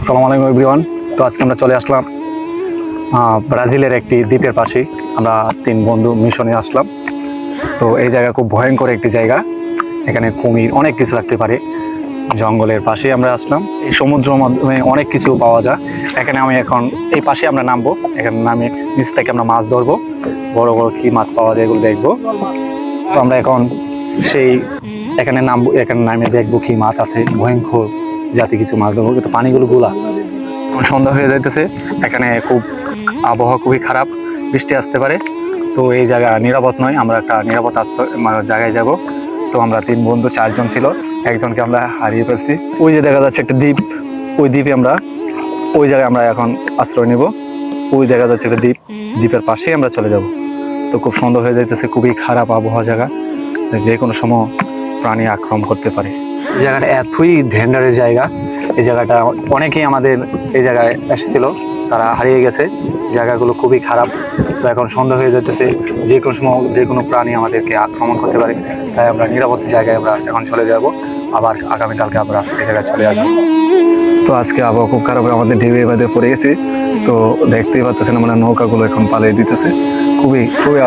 আসসালামু আলাইকুম এভরিওয়ান। তো আজকে আমরা চলে আসলাম ব্রাজিলের একটি দ্বীপের পাশে। আমরা তিন বন্ধু মিশনে আসলাম। তো এই জায়গা খুব ভয়ঙ্কর একটি জায়গা। এখানে কুমির অনেক কিছু থাকতে পারে। জঙ্গলের পাশে আমরা আসলাম। এই সমুদ্রের মাধ্যমে অনেক কিছু পাওয়া যায়। এখানে আমি এখন এই পাশে আমরা নামবো। এখানে নামে নিচ থেকে আমরা মাছ ধরবো। বড় বড় কি মাছ পাওয়া যায় এগুলো দেখবো। তো আমরা এখন সেই এখানে নামবো, এখানে নামে দেখবো কি মাছ আছে। ভয়ঙ্কর জাতি কিছু মাছ ধরবো, কিন্তু পানিগুলো গোলা। এখন সন্ধ্যা হয়ে যাইতেছে, এখানে খুব আবহাওয়া খুবই খারাপ, বৃষ্টি আসতে পারে। তো এই জায়গা নিরাপদ নয়, আমরা একটা নিরাপদ জায়গায় যাব। তো আমরা তিন বন্ধু, চারজন ছিল, একজনকে আমরা হারিয়ে ফেলছি। ওই যে দেখা যাচ্ছে একটা দ্বীপ, ওই দ্বীপে আমরা ওই জায়গায় আমরা এখন আশ্রয় নেব। ওই দেখা যাচ্ছে একটা দ্বীপ, দ্বীপের পাশেই আমরা চলে যাব। তো খুব সন্ধ্যা হয়ে যাইতেছে, খুবই খারাপ আবহাওয়া জায়গা, যে কোনো সময় প্রাণী আক্রমণ করতে পারে। এই জায়গাটা এতই ডেঞ্জারের জায়গা। এই জায়গাটা অনেকেই আমাদের এই জায়গায় এসেছিল, তারা হারিয়ে গেছে। জায়গাগুলো খুবই খারাপ। তো এখন সন্ধ্যা হয়ে যেতেছে, যে কোনো সময় যে কোনো প্রাণী আমাদেরকে আক্রমণ করতে পারে। তাই আমরা নিরাপদ জায়গায় আমরা এখন চলে যাব। আবার আগামীকালকে আমরা এই জায়গায় চলে আসবো। তো আজকে আবহাওয়া খুব খারাপ, আমাদের ঢেউয়ে বাঁধে পড়ে গেছে। তো দেখতেই পাচ্ছেন, আমরা নৌকাগুলো এখন পালিয়ে দিতেছে। খুবই খুবই